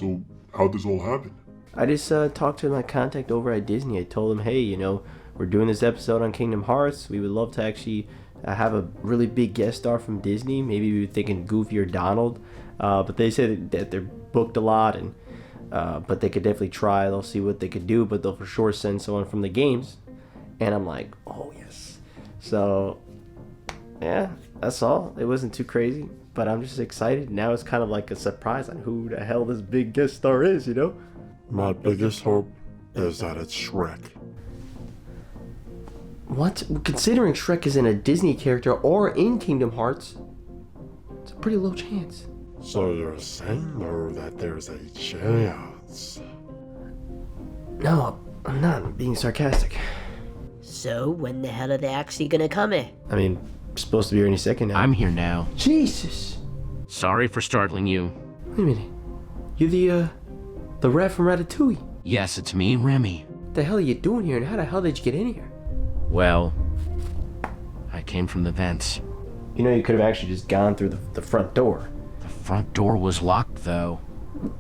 So, how'd this all happen? I just talked to my contact over at Disney. I told him, hey, we're doing this episode on Kingdom Hearts. We would love to actually have a really big guest star from Disney. Maybe we were thinking Goofy or Donald. But they said that they're booked a lot, and but they could definitely try. They'll see what they could do, but they'll for sure send someone from the games. And I'm like, oh, yes. So, yeah, that's all. It wasn't too crazy, but I'm just excited. Now it's kind of like a surprise on who the hell this big guest star is, My biggest hope is that it's Shrek. What? Considering Shrek isn't a Disney character or in Kingdom Hearts, it's a pretty low chance. So you're saying, though, that there's a chance? No, I'm not. I'm being sarcastic. So, when the hell are they actually gonna come here? I mean, supposed to be here any second now. I'm here now. Jesus! Sorry for startling you. Wait a minute. You're the rat from Ratatouille. Yes, it's me, Remy. What the hell are you doing here, and how the hell did you get in here? Well, I came from the vents. You could have actually just gone through the front door. The front door was locked, though.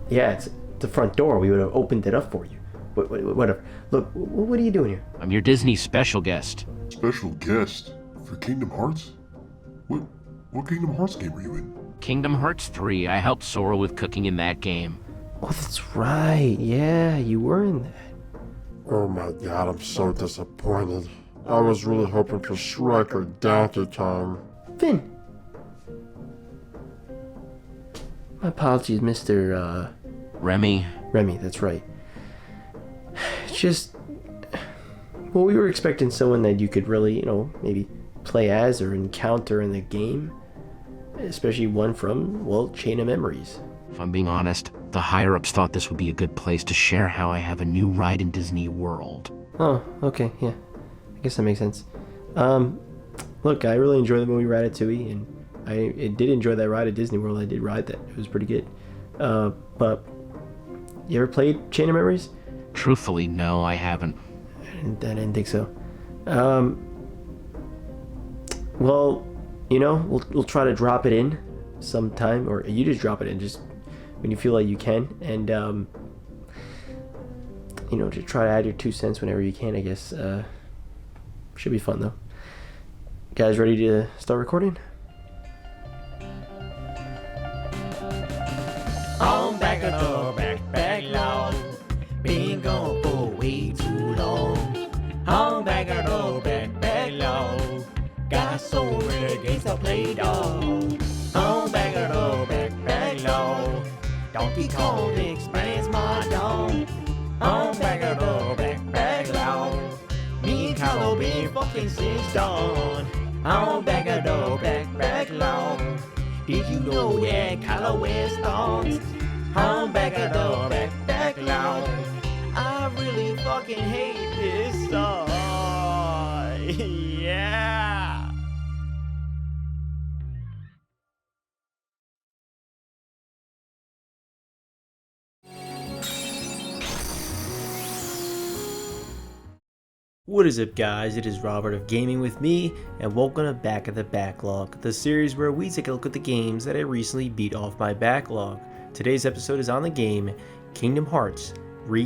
Yeah, it's the front door. We would have opened it up for you. Whatever. Look, what are you doing here? I'm your Disney special guest. Special guest? For Kingdom Hearts? What Kingdom Hearts game were you in? Kingdom Hearts 3. I helped Sora with cooking in that game. Oh, that's right. Yeah, you were in that. Oh my god, I'm so disappointed. I was really hoping for Shrek or Donkey Kong. Finn. My apologies, Mr. Remy. Remy, that's right. It's just... Well, we were expecting someone that you could really, maybe play as or encounter in the game. Especially one from, well, Chain of Memories. If I'm being honest, the higher-ups thought this would be a good place to share how I have a new ride in Disney World. Oh, okay, yeah. I guess that makes sense. Look, I really enjoyed the movie Ratatouille, and I did enjoy that ride at Disney World. I did ride that. It was pretty good. But you ever played Chain of Memories? Truthfully, no, I haven't. I didn't think so. Well, we'll try to drop it in sometime, or you just drop it in just when you feel like you can, and to try to add your 2 cents whenever you can, I guess. Should be fun though. Guys, ready to start recording? On backlog. Been gone for way too long. On backlog. Got so many games to play, dog. On backlog. Donkey Kong expands my dome. On backlog. Me and Carlo been fucking since dawn. On backlog. Did you know, yeah, Carlo wears thongs? On backlog. I really fucking hate this song. Yeah. What is up, guys? It is Robert of Gaming with me, and welcome to Back at the Backlog, the series where we take a look at the games that I recently beat off my backlog. Today's episode is on the game Kingdom Hearts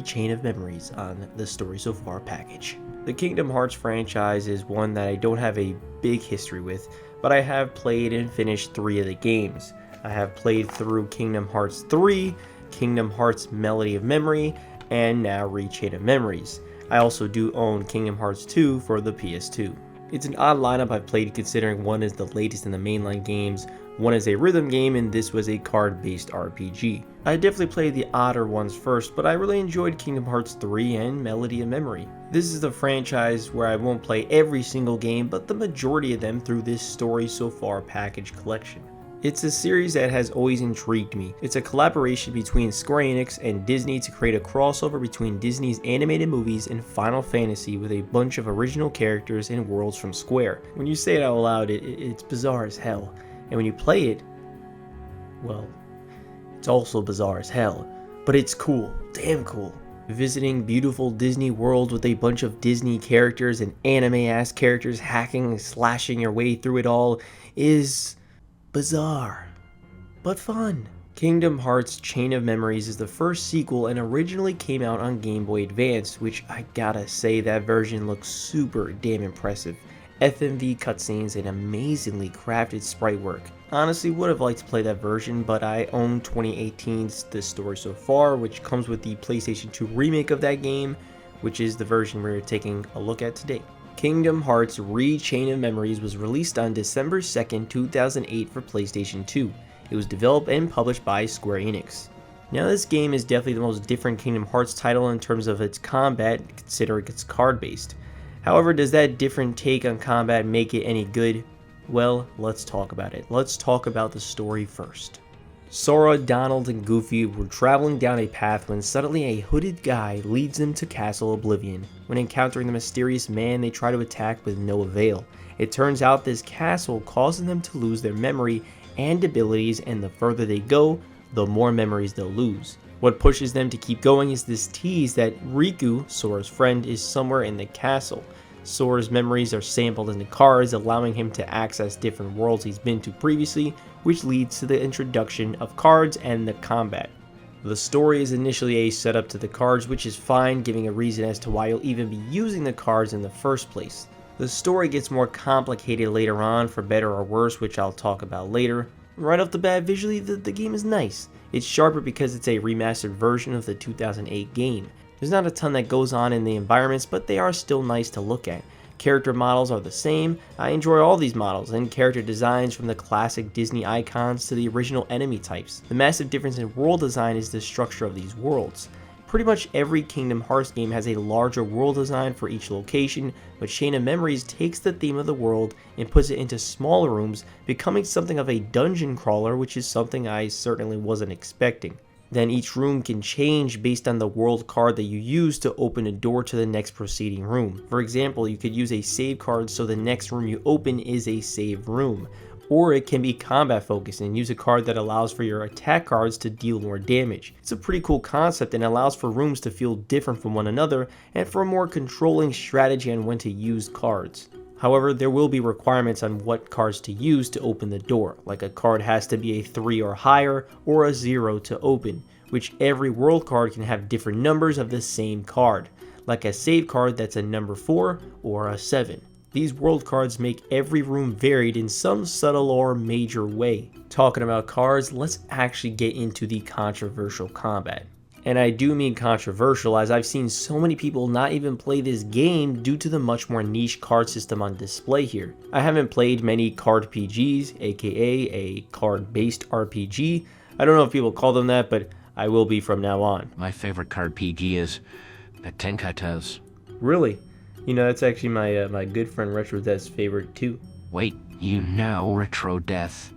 Chain of Memories on the Story So Far package. The Kingdom Hearts franchise is one that I don't have a big history with, but I have played and finished 3 of the games. I have played through Kingdom Hearts 3, Kingdom Hearts Melody of Memory, and now Chain of Memories. I also do own Kingdom Hearts 2 for the PS2. It's an odd lineup I've played considering one is the latest in the mainline games, one is a rhythm game, and this was a card-based RPG. I definitely played the odder ones first, but I really enjoyed Kingdom Hearts 3 and Melody of Memory. This is the franchise where I won't play every single game, but the majority of them through this Story So Far package collection. It's a series that has always intrigued me. It's a collaboration between Square Enix and Disney to create a crossover between Disney's animated movies and Final Fantasy with a bunch of original characters and worlds from Square. When you say it out loud, it's bizarre as hell. And when you play it, well, it's also bizarre as hell. But it's cool, damn cool. Visiting beautiful Disney world with a bunch of Disney characters and anime-ass characters hacking and slashing your way through it all is bizarre, but fun. Kingdom Hearts Chain of Memories is the first sequel and originally came out on Game Boy Advance, which I gotta say that version looks super damn impressive. FMV cutscenes and amazingly crafted sprite work. Honestly would have liked to play that version, but I own 2018's The Story So Far, which comes with the PlayStation 2 remake of that game, which is the version we're taking a look at today. Kingdom Hearts Re-Chain of Memories was released on December 2nd, 2008 for PlayStation 2. It was developed and published by Square Enix. Now this game is definitely the most different Kingdom Hearts title in terms of its combat, considering it's card based. However, does that different take on combat make it any good? Well, let's talk about it. Let's talk about the story first. Sora, Donald, and Goofy were traveling down a path when suddenly a hooded guy leads them to Castle Oblivion. When encountering the mysterious man, they try to attack with no avail. It turns out this castle causes them to lose their memory and abilities, and the further they go, the more memories they'll lose. What pushes them to keep going is this tease that Riku, Sora's friend, is somewhere in the castle. Sora's memories are sampled into cards, allowing him to access different worlds he's been to previously, which leads to the introduction of cards and the combat. The story is initially a setup to the cards, which is fine, giving a reason as to why you'll even be using the cards in the first place. The story gets more complicated later on, for better or worse, which I'll talk about later. Right off the bat, visually, the game is nice. It's sharper because it's a remastered version of the 2008 game. There's not a ton that goes on in the environments, but they are still nice to look at. Character models are the same. I enjoy all these models and character designs, from the classic Disney icons to the original enemy types. The massive difference in world design is the structure of these worlds. Pretty much every Kingdom Hearts game has a larger world design for each location, but Chain of Memories takes the theme of the world and puts it into smaller rooms, becoming something of a dungeon crawler, which is something I certainly wasn't expecting. Then each room can change based on the world card that you use to open a door to the next proceeding room. For example, you could use a save card so the next room you open is a save room. Or it can be combat focused and use a card that allows for your attack cards to deal more damage. It's a pretty cool concept and allows for rooms to feel different from one another and for a more controlling strategy on when to use cards. However, there will be requirements on what cards to use to open the door, like a card has to be a 3 or higher or a 0 to open, which every world card can have different numbers of the same card, like a save card that's a number 4 or a 7. These world cards make every room varied in some subtle or major way. Talking about cards, let's actually get into the controversial combat. And I do mean controversial, as I've seen so many people not even play this game due to the much more niche card system on display here. I haven't played many card PGs, aka a card-based RPG. I don't know if people call them that, but I will be from now on. My favorite card PG is Tenkai's. Really? You know, that's actually my good friend Retro Death's favorite too. Wait, you know Retro Death?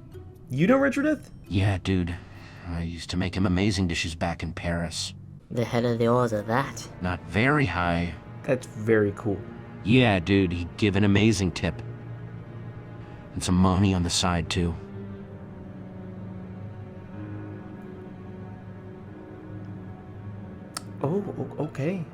You know Retro Death? Yeah, dude. I used to make him amazing dishes back in Paris. The head of the order, that. Not very high. That's very cool. Yeah, dude, he'd give an amazing tip. And some money on the side, too. Oh, okay.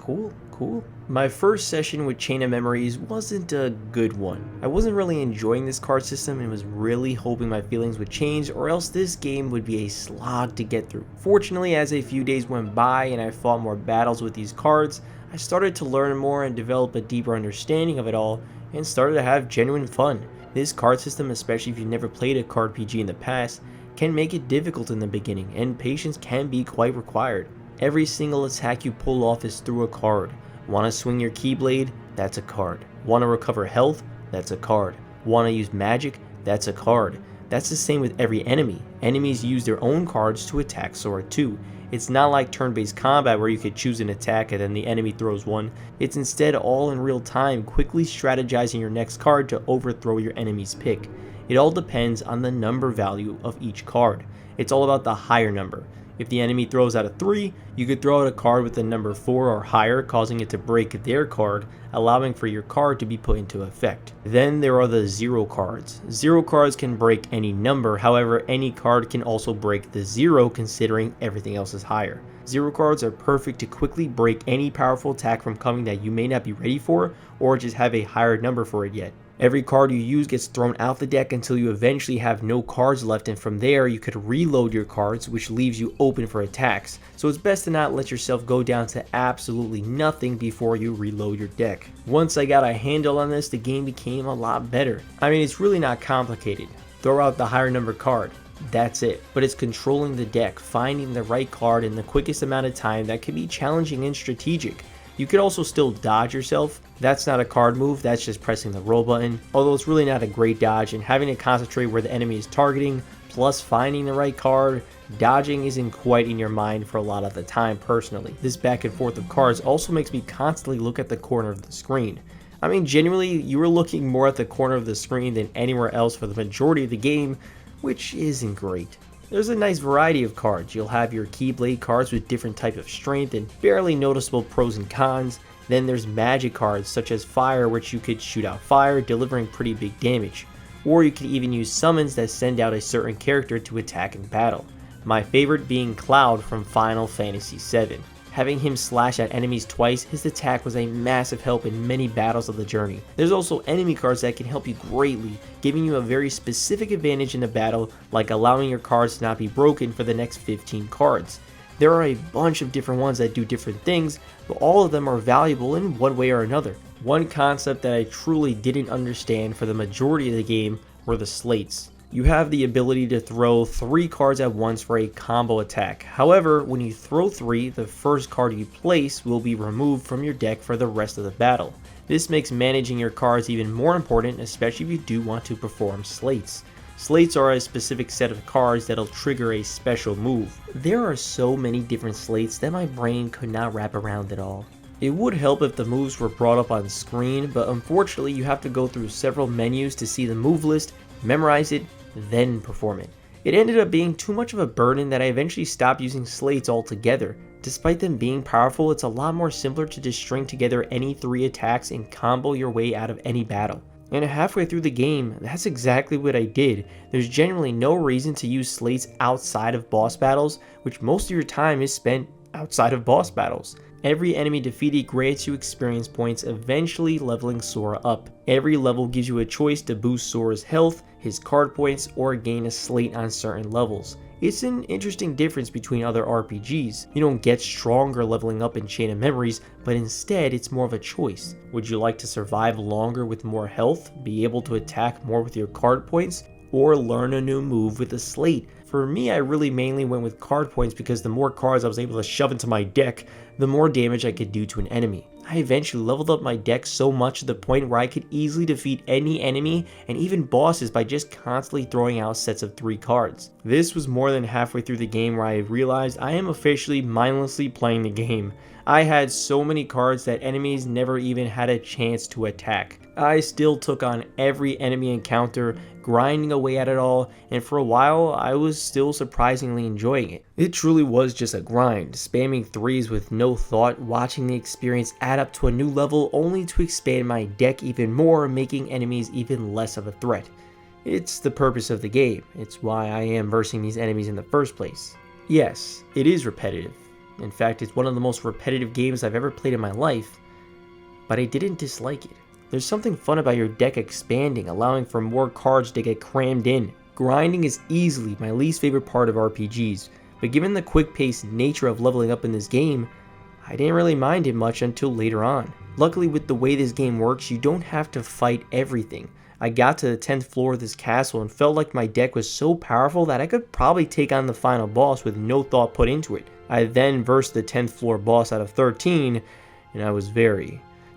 Cool. My first session with Chain of Memories wasn't a good one. I wasn't really enjoying this card system and was really hoping my feelings would change, or else this game would be a slog to get through. Fortunately, as a few days went by and I fought more battles with these cards, I started to learn more and develop a deeper understanding of it all, and started to have genuine fun. This card system, especially if you've never played a card PG in the past, can make it difficult in the beginning, and patience can be quite required. Every single attack you pull off is through a card. Want to swing your Keyblade? That's a card. Want to recover health? That's a card. Want to use magic? That's a card. That's the same with every enemy. Enemies use their own cards to attack Sora too. It's not like turn-based combat where you could choose an attack and then the enemy throws one. It's instead all in real time, quickly strategizing your next card to overthrow your enemy's pick. It all depends on the number value of each card. It's all about the higher number. If the enemy throws out a 3, you could throw out a card with the number 4 or higher, causing it to break their card, allowing for your card to be put into effect. Then there are the 0 cards. 0 cards can break any number, however any card can also break the 0 considering everything else is higher. 0 cards are perfect to quickly break any powerful attack from coming that you may not be ready for, or just have a higher number for it yet. Every card you use gets thrown out the deck until you eventually have no cards left, and from there you could reload your cards, which leaves you open for attacks. So it's best to not let yourself go down to absolutely nothing before you reload your deck. Once I got a handle on this, the game became a lot better. I mean, it's really not complicated. Throw out the higher number card. That's it. But it's controlling the deck, finding the right card in the quickest amount of time that can be challenging and strategic. You could also still dodge yourself. That's not a card move, that's just pressing the roll button. Although it's really not a great dodge, and having to concentrate where the enemy is targeting, plus finding the right card, dodging isn't quite in your mind for a lot of the time personally. This back and forth of cards also makes me constantly look at the corner of the screen. I mean, genuinely, you were looking more at the corner of the screen than anywhere else for the majority of the game, which isn't great. There's a nice variety of cards. You'll have your Keyblade cards with different type of strength and barely noticeable pros and cons. Then there's magic cards such as fire, which you could shoot out fire, delivering pretty big damage. Or you could even use summons that send out a certain character to attack in battle. My favorite being Cloud from Final Fantasy VII. Having him slash at enemies twice, his attack was a massive help in many battles of the journey. There's also enemy cards that can help you greatly, giving you a very specific advantage in the battle, like allowing your cards to not be broken for the next 15 cards. There are a bunch of different ones that do different things, but all of them are valuable in one way or another. One concept that I truly didn't understand for the majority of the game were the slates. You have the ability to throw 3 cards at once for a combo attack. However, when you throw 3, the first card you place will be removed from your deck for the rest of the battle. This makes managing your cards even more important, especially if you do want to perform slates. Slates are a specific set of cards that'll trigger a special move. There are so many different slates that my brain could not wrap around it all. It would help if the moves were brought up on screen, but unfortunately you have to go through several menus to see the move list, memorize it, then perform it. It ended up being too much of a burden that I eventually stopped using slates altogether. Despite them being powerful, it's a lot more simpler to just string together any 3 attacks and combo your way out of any battle. And halfway through the game, that's exactly what I did. There's generally no reason to use slates outside of boss battles, which most of your time is spent outside of boss battles. Every enemy defeated grants you experience points, eventually leveling Sora up. Every level gives you a choice to boost Sora's health, his card points, or gain a slate on certain levels. It's an interesting difference between other RPGs. You don't get stronger leveling up in Chain of Memories, but instead it's more of a choice. Would you like to survive longer with more health, be able to attack more with your card points, or learn a new move with a slate? For me, I really mainly went with card points because the more cards I was able to shove into my deck, the more damage I could do to an enemy. I eventually leveled up my deck so much to the point where I could easily defeat any enemy and even bosses by just constantly throwing out sets of 3 cards. This was more than halfway through the game where I realized I am officially mindlessly playing the game. I had so many cards that enemies never even had a chance to attack. I still took on every enemy encounter, grinding away at it all, and for a while I was still surprisingly enjoying it. It truly was just a grind, spamming 3s with no thought, watching the experience add up to a new level only to expand my deck even more, making enemies even less of a threat. It's the purpose of the game. It's why I am versing these enemies in the first place. Yes, it is repetitive. In fact, it's one of the most repetitive games I've ever played in my life, but I didn't dislike it. There's something fun about your deck expanding, allowing for more cards to get crammed in. Grinding is easily my least favorite part of RPGs, but given the quick-paced nature of leveling up in this game, I didn't really mind it much until later on. Luckily, with the way this game works, you don't have to fight everything. I got to the 10th floor of this castle and felt like my deck was so powerful that I could probably take on the final boss with no thought put into it. I then versed the 10th floor boss out of 13, and I was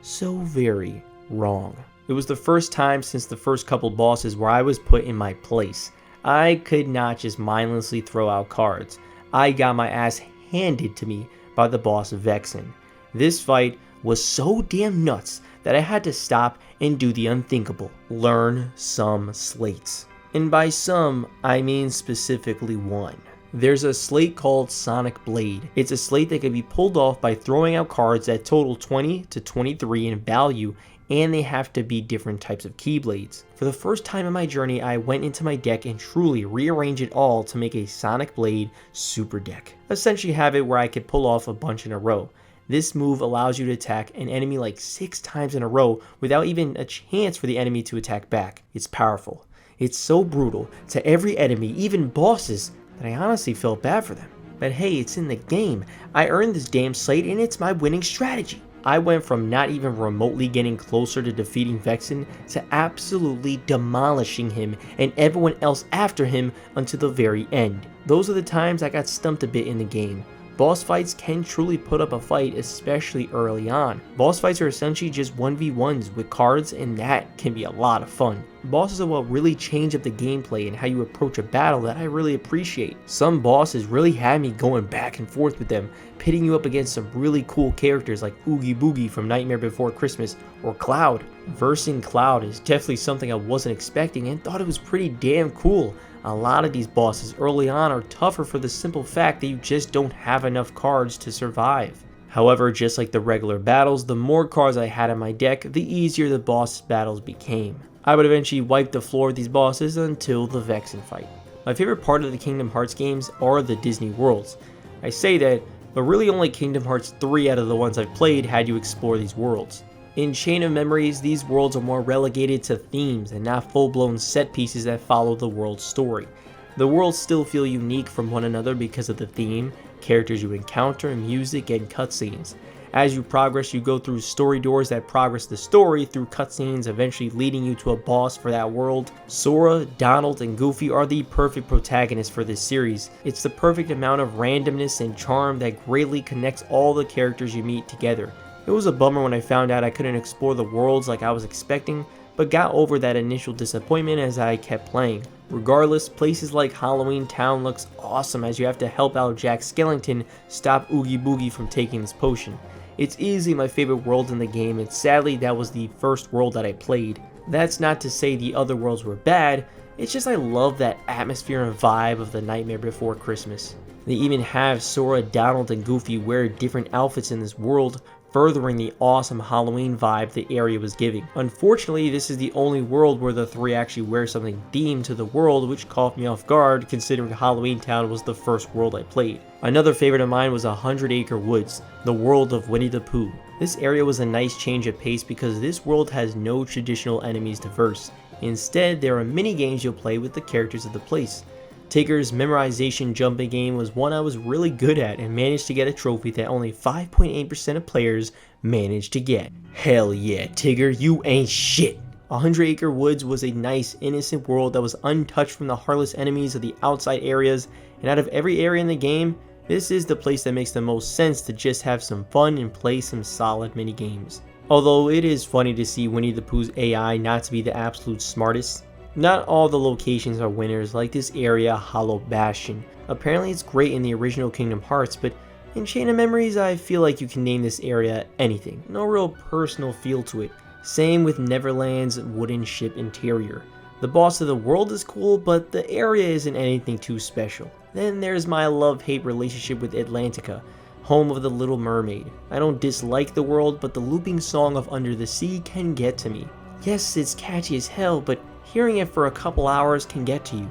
so very wrong. It was the first time since the first couple bosses where I was put in my place. I could not just mindlessly throw out cards. I got my ass handed to me by the boss Vexen. This fight was so damn nuts that I had to stop and do the unthinkable. Learn some slates. And by some, I mean specifically one. There's a slate called Sonic Blade. It's a slate that can be pulled off by throwing out cards that total 20 to 23 in value, and they have to be different types of Keyblades. For the first time in my journey, I went into my deck and truly rearranged it all to make a Sonic Blade super deck. Essentially have it where I could pull off a bunch in a row. This move allows you to attack an enemy like 6 times in a row without even a chance for the enemy to attack back. It's powerful. It's so brutal to every enemy, even bosses, that I honestly felt bad for them. But hey, it's in the game. I earned this damn slate and it's my winning strategy. I went from not even remotely getting closer to defeating Vexen to absolutely demolishing him and everyone else after him until the very end. Those are the times I got stumped a bit in the game. Boss fights can truly put up a fight, especially early on. Boss fights are essentially just 1v1s with cards, and that can be a lot of fun. Bosses are what really change up the gameplay and how you approach a battle that I really appreciate. Some bosses really had me going back and forth with them, pitting you up against some really cool characters like Oogie Boogie from Nightmare Before Christmas or Cloud. Versing Cloud is definitely something I wasn't expecting and thought it was pretty damn cool. A lot of these bosses early on are tougher for the simple fact that you just don't have enough cards to survive. However, just like the regular battles, the more cards I had in my deck, the easier the boss battles became. I would eventually wipe the floor with these bosses until the Vexen fight. My favorite part of the Kingdom Hearts games are the Disney worlds. I say that, but really only Kingdom Hearts 3 out of the ones I've played had you explore these worlds. In Chain of Memories, these worlds are more relegated to themes and not full-blown set pieces that follow the world's story. The worlds still feel unique from one another because of the theme, characters you encounter, music, and cutscenes. As you progress, you go through story doors that progress the story through cutscenes, eventually leading you to a boss for that world. Sora, Donald, and Goofy are the perfect protagonists for this series. It's the perfect amount of randomness and charm that greatly connects all the characters you meet together. It was a bummer when I found out I couldn't explore the worlds like I was expecting, but got over that initial disappointment as I kept playing. Regardless, places like Halloween Town looks awesome as you have to help out Jack Skellington stop Oogie Boogie from taking this potion. It's easily my favorite world in the game, and sadly that was the first world that I played. That's not to say the other worlds were bad, it's just I love that atmosphere and vibe of the Nightmare Before Christmas. They even have Sora, Donald, and Goofy wear different outfits in this world, furthering the awesome Halloween vibe the area was giving. Unfortunately, this is the only world where the 3 actually wear something themed to the world, which caught me off guard considering Halloween Town was the first world I played. Another favorite of mine was 100 Acre Woods, the world of Winnie the Pooh. This area was a nice change of pace because this world has no traditional enemies to verse. Instead, there are mini games you'll play with the characters of the place. Tigger's memorization jumping game was one I was really good at and managed to get a trophy that only 5.8% of players managed to get. Hell yeah, Tigger, you ain't shit! 100 Acre Woods was a nice, innocent world that was untouched from the heartless enemies of the outside areas, and out of every area in the game, this is the place that makes the most sense to just have some fun and play some solid mini games. Although it is funny to see Winnie the Pooh's AI not to be the absolute smartest. Not all the locations are winners, like this area, Hollow Bastion. Apparently it's great in the original Kingdom Hearts, but in Chain of Memories I feel like you can name this area anything. No real personal feel to it. Same with Neverland's wooden ship interior. The boss of the world is cool, but the area isn't anything too special. Then there's my love-hate relationship with Atlantica, home of the Little Mermaid. I don't dislike the world, but the looping song of Under the Sea can get to me. Yes, it's catchy as hell, but hearing it for a couple hours can get to you.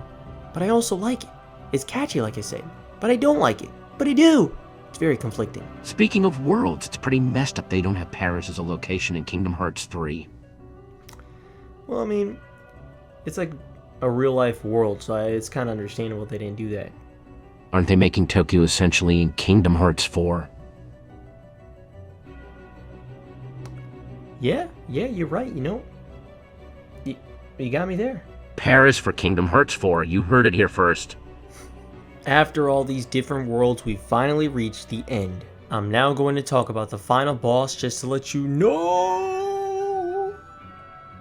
But I also like it. It's catchy like I said, but I don't like it. But I do! It's very conflicting. Speaking of worlds, it's pretty messed up they don't have Paris as a location in Kingdom Hearts 3. Well, I mean, it's like a real-life world, so it's kind of understandable they didn't do that. Aren't they making Tokyo essentially in Kingdom Hearts 4? Yeah, you're right, you know. You got me there. Paris for Kingdom Hearts 4, you heard it here first. After all these different worlds, we finally reached the end. I'm now going to talk about the final boss just to let you know.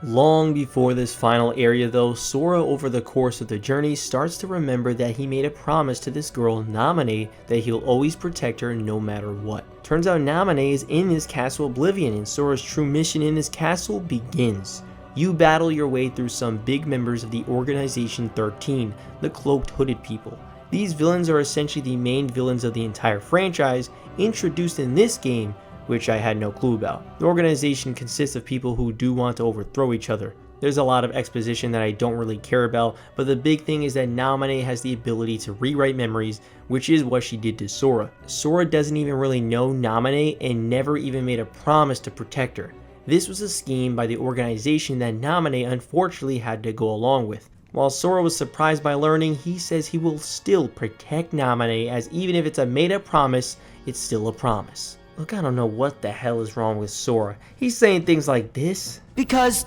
Long before this final area though, Sora over the course of the journey starts to remember that he made a promise to this girl Naminé that he'll always protect her no matter what. Turns out Naminé is in this Castle Oblivion and Sora's true mission in this castle begins. You battle your way through some big members of the Organization XIII, the Cloaked Hooded People. These villains are essentially the main villains of the entire franchise, introduced in this game, which I had no clue about. The organization consists of people who do want to overthrow each other. There's a lot of exposition that I don't really care about, but the big thing is that Naminé has the ability to rewrite memories, which is what she did to Sora. Sora doesn't even really know Naminé and never even made a promise to protect her. This was a scheme by the organization that Naminé unfortunately had to go along with. While Sora was surprised by learning, he says he will still protect Naminé, as even if it's a made up promise, it's still a promise. Look, I don't know what the hell is wrong with Sora. He's saying things like this. Because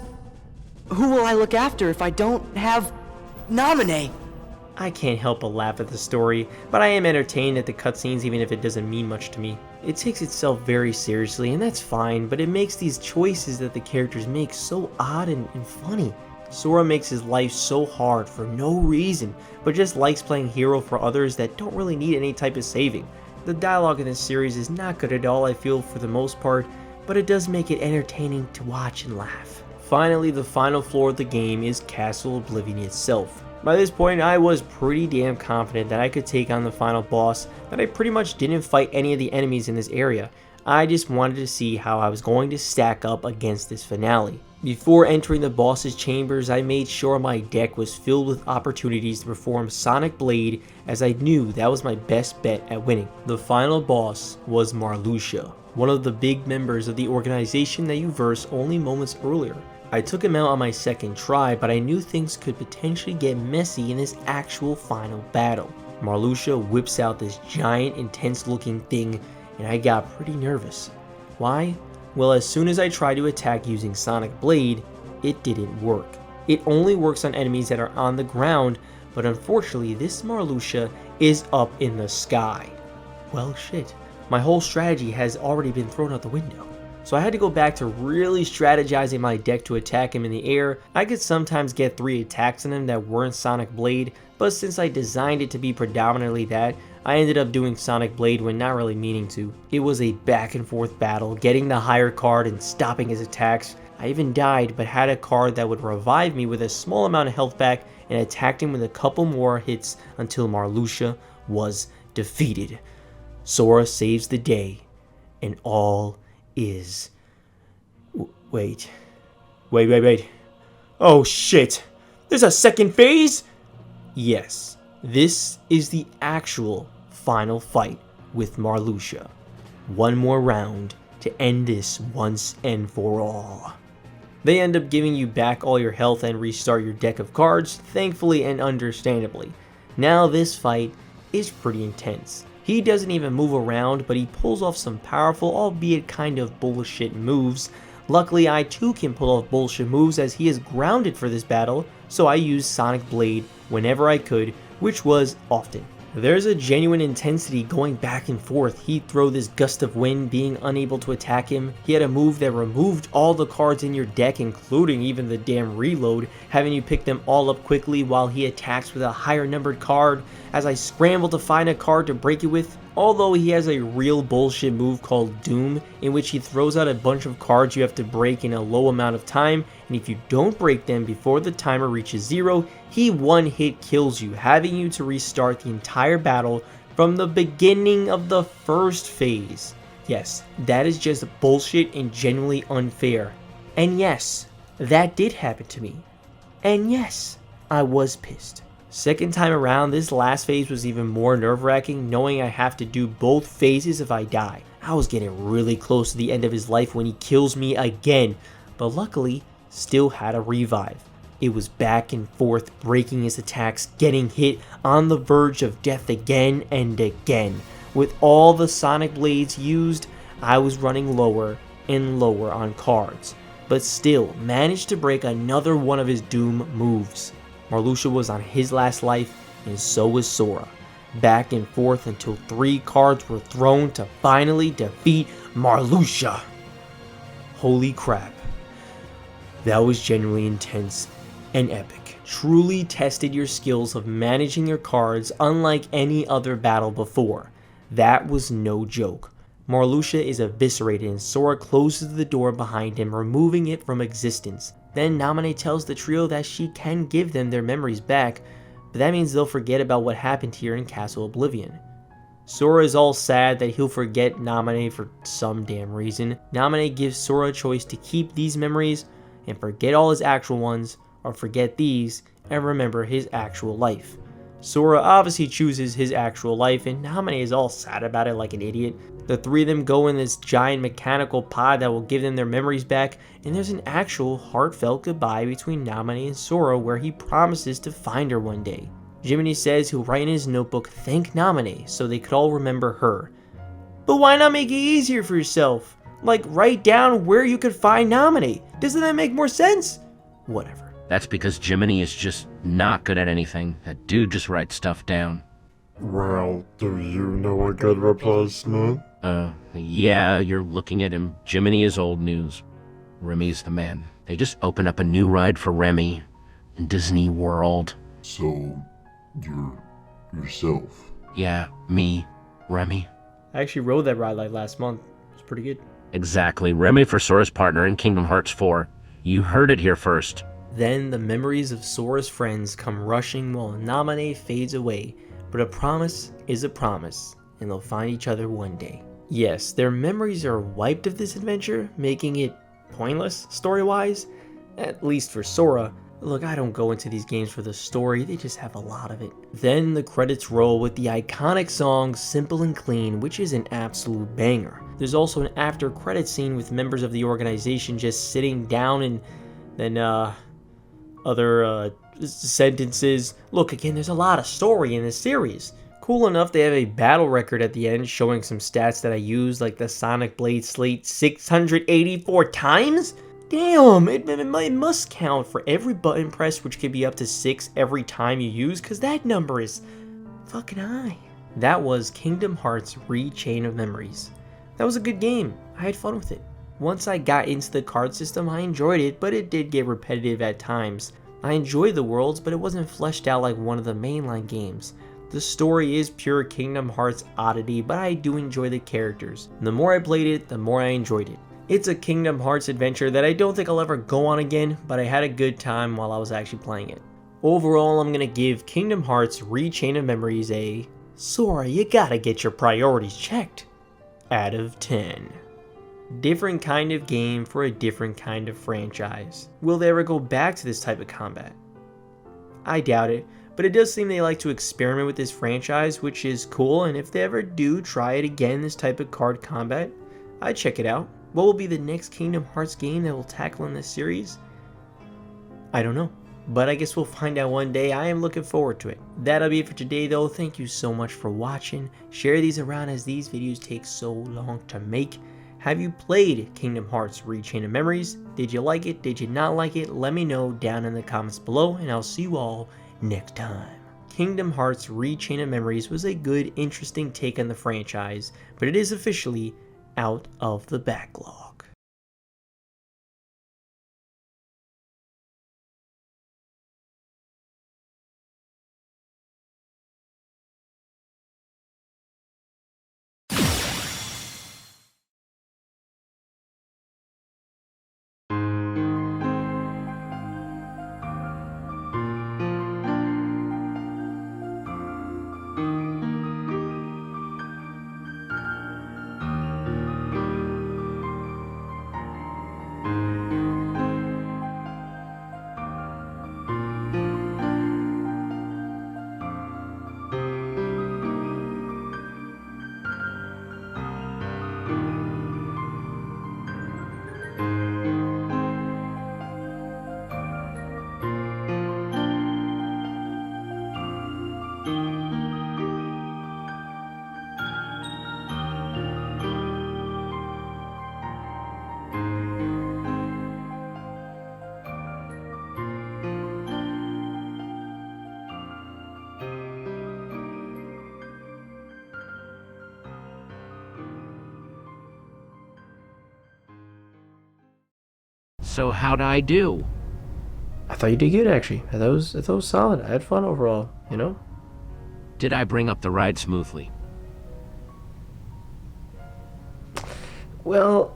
who will I look after if I don't have Naminé? I can't help but laugh at the story, but I am entertained at the cutscenes even if it doesn't mean much to me. It takes itself very seriously, and that's fine, but it makes these choices that the characters make so odd and funny. Sora makes his life so hard for no reason, but just likes playing hero for others that don't really need any type of saving. The dialogue in this series is not good at all, I feel, for the most part, but it does make it entertaining to watch and laugh. Finally, the final floor of the game is Castle Oblivion itself. By this point, I was pretty damn confident that I could take on the final boss, that I pretty much didn't fight any of the enemies in this area. I just wanted to see how I was going to stack up against this finale. Before entering the boss's chambers, I made sure my deck was filled with opportunities to perform Sonic Blade, as I knew that was my best bet at winning. The final boss was Marlucia, one of the big members of the organization that you versed only moments earlier. I took him out on my second try, but I knew things could potentially get messy in this actual final battle. Marlucia whips out this giant, intense looking thing, and I got pretty nervous. Why? Well, as soon as I tried to attack using Sonic Blade, it didn't work. It only works on enemies that are on the ground, but unfortunately this Marlucia is up in the sky. Well shit, my whole strategy has already been thrown out the window. So I had to go back to really strategizing my deck to attack him in the air. I could sometimes get 3 attacks on him that weren't Sonic Blade, but since I designed it to be predominantly that, I ended up doing Sonic Blade when not really meaning to. It was a back and forth battle, getting the higher card and stopping his attacks. I even died, but had a card that would revive me with a small amount of health back and attacked him with a couple more hits until Marlucia was defeated. Sora saves the day, and all is... Wait. Oh shit! There's a second phase?! Yes, this is the actual final fight with Marlucia. One more round to end this once and for all. They end up giving you back all your health and restart your deck of cards, thankfully and understandably. Now this fight is pretty intense. He doesn't even move around, but he pulls off some powerful, albeit kind of bullshit moves. Luckily, I too can pull off bullshit moves as he is grounded for this battle, so I used Sonic Blade whenever I could, which was often. There's a genuine intensity going back and forth. He'd throw this gust of wind, being unable to attack him. He had a move that removed all the cards in your deck, including even the damn reload, having you pick them all up quickly while he attacks with a higher numbered card, as I scramble to find a card to break it with. Although he has a real bullshit move called Doom, in which he throws out a bunch of cards you have to break in a low amount of time, and if you don't break them before the timer reaches 0, he one-hit kills you, having you to restart the entire battle from the beginning of the first phase. Yes, that is just bullshit and genuinely unfair. And yes, that did happen to me. And yes, I was pissed. Second time around, this last phase was even more nerve-wracking, knowing I have to do both phases if I die. I was getting really close to the end of his life when he kills me again, but luckily, still had a revive. It was back and forth, breaking his attacks, getting hit, on the verge of death again and again. With all the Sonic Blades used, I was running lower and lower on cards, but still managed to break another one of his Doom moves. Marlucia was on his last life, and so was Sora. Back and forth until 3 cards were thrown to finally defeat Marlucia. Holy crap. That was genuinely intense and epic. Truly tested your skills of managing your cards unlike any other battle before. That was no joke. Marlucia is eviscerated and Sora closes the door behind him, removing it from existence. Then Naminé tells the trio that she can give them their memories back, but that means they'll forget about what happened here in Castle Oblivion. Sora is all sad that he'll forget Naminé for some damn reason. Naminé gives Sora a choice to keep these memories and forget all his actual ones, or forget these and remember his actual life. Sora obviously chooses his actual life, and Naminé is all sad about it like an idiot. The three of them go in this giant mechanical pod that will give them their memories back, and there's an actual heartfelt goodbye between Naminé and Sora where he promises to find her one day. Jiminy says he'll write in his notebook thank Naminé so they could all remember her. But why not make it easier for yourself? Like write down where you could find Naminé. Doesn't that make more sense? Whatever. That's because Jiminy is just not good at anything. That dude just writes stuff down. Well, do you know a good replacement? Yeah, you're looking at him. Jiminy is old news. Remy's the man. They just opened up a new ride for Remy in Disney World. So, you're yourself. Yeah, me, Remy. I actually rode that ride like last month. It was pretty good. Exactly. Remy for Sora's partner in Kingdom Hearts 4. You heard it here first. Then the memories of Sora's friends come rushing while Naminé fades away, but a promise is a promise, and they'll find each other one day. Yes, their memories are wiped of this adventure, making it pointless story-wise, at least for Sora. Look, I don't go into these games for the story, they just have a lot of it. Then the credits roll with the iconic song Simple and Clean, which is an absolute banger. There's also an after credit scene with members of the organization just sitting down, and then other sentences. Look, again, there's a lot of story in this series. Cool enough, they have a battle record at the end showing some stats that I used, like the Sonic Blade Slate 684 times? Damn, it must count for every button press, which could be up to 6 every time you use, because that number is fucking high. That was Kingdom Hearts Re-Chain of Memories. That was a good game. I had fun with it. Once I got into the card system, I enjoyed it, but it did get repetitive at times. I enjoyed the worlds, but it wasn't fleshed out like one of the mainline games. The story is pure Kingdom Hearts oddity, but I do enjoy the characters. The more I played it, the more I enjoyed it. It's a Kingdom Hearts adventure that I don't think I'll ever go on again, but I had a good time while I was actually playing it. Overall, I'm gonna give Kingdom Hearts Re-Chain of Memories a Sora, you gotta get your priorities checked out of 10. Different kind of game for a different kind of franchise. Will they ever go back to this type of combat? I doubt it, but it does seem they like to experiment with this franchise, which is cool, and if they ever do try it again, this type of card combat, I'd check it out. What will be the next Kingdom Hearts game that will tackle in this series? I don't know, but I guess we'll find out one day. I am looking forward to it. That'll be it for today though. Thank you so much for watching. Share these around as these videos take so long to make. Have you played Kingdom Hearts Re-Chain of Memories? Did you like it? Did you not like it? Let me know down in the comments below, and I'll see you all next time. Kingdom Hearts Re-Chain of Memories was a good, interesting take on the franchise, but it is officially out of the backlog. So how'd I do? I thought you did good, actually. I thought it was solid. I had fun overall, you know? Did I bring up the ride smoothly? Well,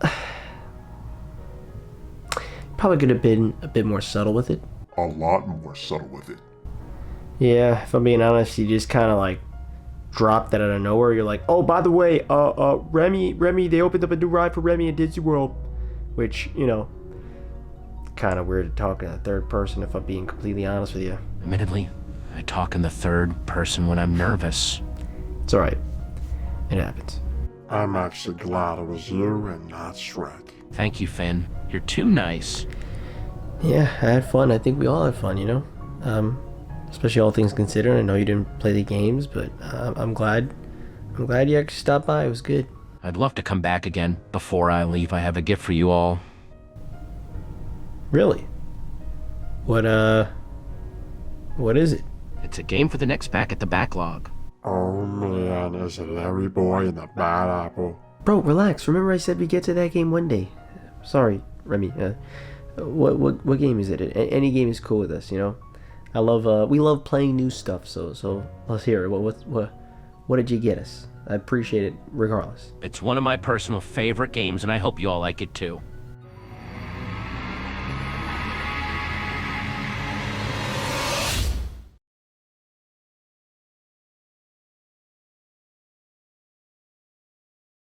probably could have been a bit more subtle with it. A lot more subtle with it. Yeah, if I'm being honest, you just kind of like dropped that out of nowhere. You're like, oh, by the way, Remy, they opened up a new ride for Remy in Disney World, which, you know, kind of weird to talk in the third person, if I'm being completely honest with you. Admittedly, I talk in the third person when I'm nervous. It's alright. It happens. I'm actually glad it was you and not Shrek. Thank you, Finn. You're too nice. Yeah, I had fun. I think we all had fun, you know? Especially all things considered. I know you didn't play the games, but I'm glad you actually stopped by. It was good. I'd love to come back again. Before I leave, I have a gift for you all. Really? What is it? It's a game for the next pack at the Backlog. Oh man, is it Larry Boy and the Bad Apple? Bro, relax. Remember I said we'd get to that game one day. Sorry, Remy. What game is it? Any game is cool with us, you know? We love playing new stuff, so let's hear it. What did you get us? I appreciate it regardless. It's one of my personal favorite games, and I hope you all like it too.